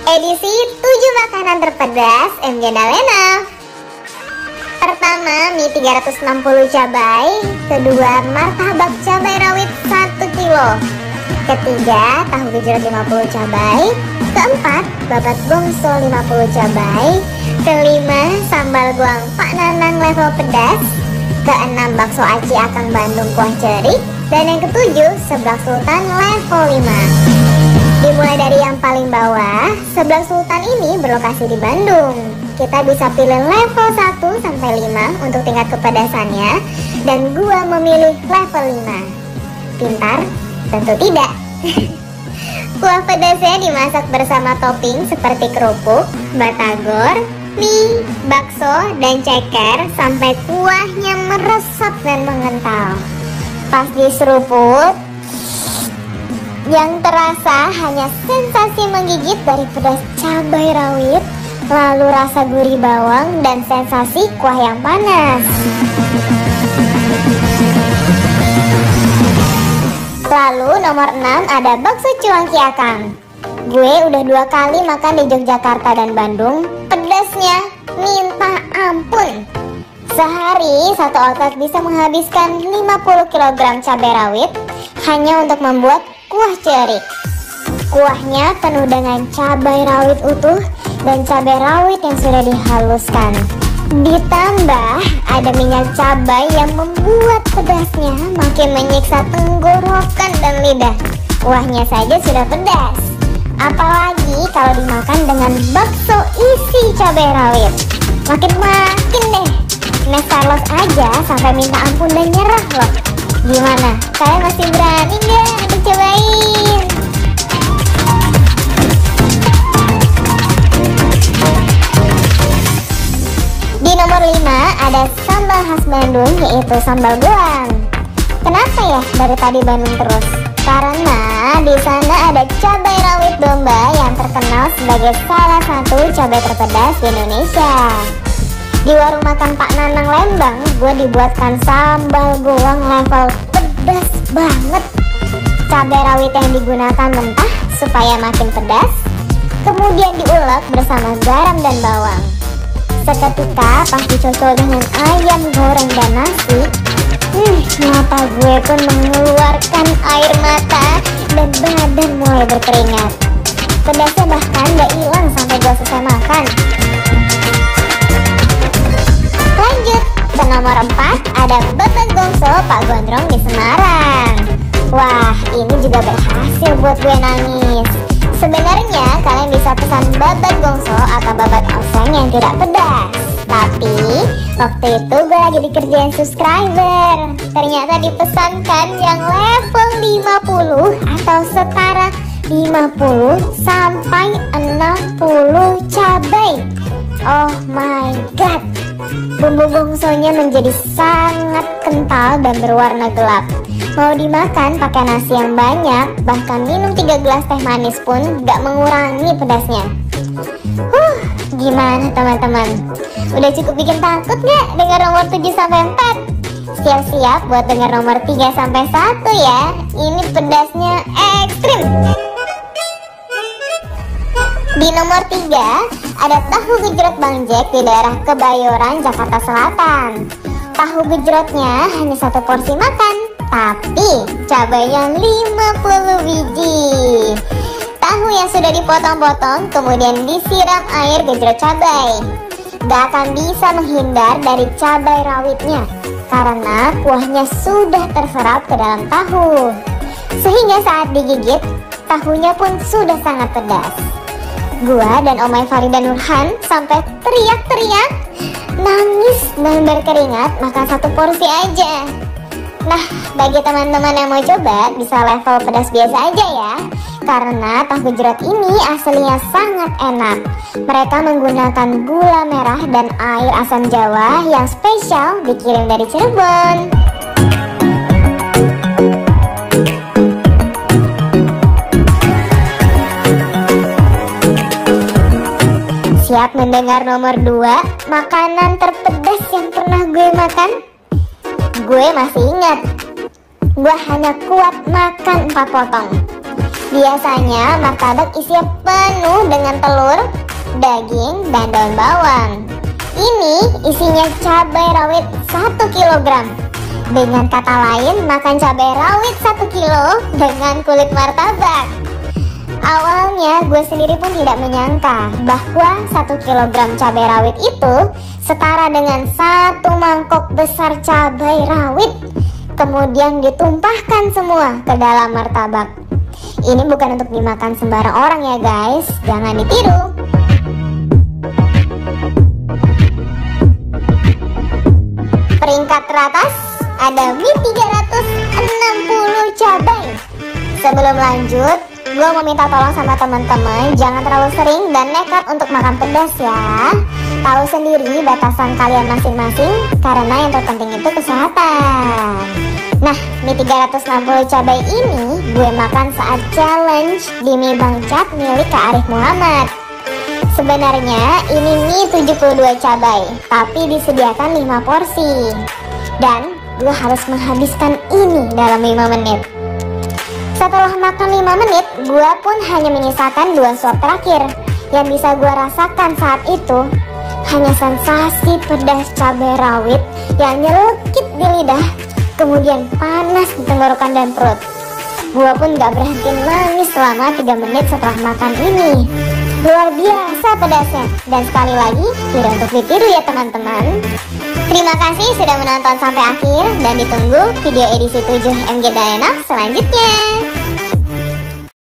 Edisi 7 makanan terpedas MJ Dalena. Pertama, mie 360 cabai. Kedua, martabak cabai rawit 1 kilo. Ketiga, tahu gejrot 50 cabai. Keempat, babat gongso 50 cabai. Kelima, sambal goang Pak Nanang level pedas. Keenam, bakso aci akang Bandung kuah cerik. Dan yang ketujuh, seblak sultan level 5. Dimulai dari yang paling bawah, seblak sultan ini berlokasi di Bandung. Kita bisa pilih level 1 sampai 5 untuk tingkat kepedasannya, dan gua memilih level 5. Pintar? Tentu tidak. Kuah pedasnya dimasak bersama topping seperti kerupuk, batagor, mie, bakso, dan ceker sampai kuahnya meresap dan mengental. Pas diseruput, yang terasa hanya sensasi menggigit dari pedas cabai rawit, lalu rasa gurih bawang, dan sensasi kuah yang panas. Lalu nomor 6 ada bakso cuangki akang. Gue udah 2 kali makan di Yogyakarta dan Bandung, pedasnya minta ampun. Sehari satu outlet bisa menghabiskan 50 kg cabai rawit hanya untuk membuat kuah cerik. Kuahnya penuh dengan cabai rawit utuh dan cabai rawit yang sudah dihaluskan. Ditambah ada minyak cabai yang membuat pedasnya makin menyiksa tenggorokan dan lidah. Kuahnya saja sudah pedas, apalagi kalau dimakan dengan bakso isi cabai rawit. Makin deh. Nes Carlos aja sampai minta ampun dan nyerah loh. Gimana? Kalian masih berani nggak untuk cobain? Di nomor 5 ada sambal khas Bandung, yaitu sambal goang. Kenapa ya dari tadi Bandung terus? Karena di sana ada cabai rawit domba yang terkenal sebagai salah satu cabai terpedas di Indonesia. Di warung makan Pak Nanang Lembang, gue dibuatkan sambal goang level pedas banget. Cabai rawit yang digunakan mentah supaya makin pedas, kemudian diulek bersama garam dan bawang. Seketika pas dicocol dengan ayam goreng dan nasi, mata gue pun mengeluarkan air mata dan badan mulai berkeringat. Pedasnya bahkan gak hilang sampai gue selesai makan. Lanjut, ke nomor 4 ada babat gongso Pak Gondrong di Semarang. Wah, ini juga berhasil buat gue nangis. Sebenarnya kalian bisa pesan babat gongso atau babat oseng yang tidak pedas. Tapi waktu itu gue lagi dikerjain subscriber, ternyata dipesankan yang level 50 atau setara 50 sampai 60 cabai. Oh my god, bumbu gongsonya menjadi sangat kental dan berwarna gelap. Mau dimakan pakai nasi yang banyak, bahkan minum 3 gelas teh manis pun gak mengurangi pedasnya. Gimana teman-teman? Udah cukup bikin takut gak dengar nomor 7-4? Siap-siap buat dengar nomor 3-1 ya. Ini pedasnya ekstrim. Di nomor 3 ada tahu gejrot Bang Jack di daerah Kebayoran, Jakarta Selatan. Tahu gejrotnya hanya 1 porsi makan, tapi cabainya 50 biji. Tahu yang sudah dipotong-potong kemudian disiram air gejrot cabai. Gak akan bisa menghindar dari cabai rawitnya karena kuahnya sudah terserap ke dalam tahu, sehingga saat digigit tahunya pun sudah sangat pedas. Gua dan Omay Farida Nurhan sampai teriak-teriak, nangis dan berkeringat makan 1 porsi aja. Nah, bagi teman-teman yang mau coba bisa level pedas biasa aja ya, karena tahu gejrot ini aslinya sangat enak. Mereka menggunakan gula merah dan air asam jawa yang spesial dikirim dari Cirebon. Siap mendengar nomor 2, makanan terpedas yang pernah gue makan? Gue masih ingat, gue hanya kuat makan 4 potong. Biasanya martabak isinya penuh dengan telur, daging, dan daun bawang. Ini isinya cabai rawit 1 kilogram. Dengan kata lain, makan cabai rawit 1 kilo dengan kulit martabak. Awalnya gue sendiri pun tidak menyangka bahwa 1 kilogram cabai rawit itu setara dengan 1 mangkok besar cabai rawit. Kemudian ditumpahkan semua ke dalam martabak. Ini bukan untuk dimakan sembarang orang ya guys, jangan ditiru. Peringkat teratas ada mie 360 cabai. Sebelum lanjut, gue mau minta tolong sama teman-teman, jangan terlalu sering dan nekat untuk makan pedas ya. Tahu sendiri batasan kalian masing-masing, karena yang terpenting itu kesehatan. Nah, mie 360 cabai ini gue makan saat challenge di mie Bang Cap milik Kak Arif Muhammad. Sebenarnya ini mie 72 cabai, tapi disediakan 5 porsi. Dan gue harus menghabiskan ini dalam 5 menit. Setelah makan 5 menit, gue pun hanya menyisakan 2 suap terakhir. Yang bisa gue rasakan saat itu hanya sensasi pedas cabai rawit yang nyelekit di lidah, kemudian panas di tenggorokan dan perut. Gue pun gak berhenti nangis selama 3 menit setelah makan ini. Luar biasa pedasnya. Dan sekali lagi, tidak untuk ditiru ya teman-teman. Terima kasih sudah menonton sampai akhir dan ditunggu video edisi 7 MG Dayanap selanjutnya.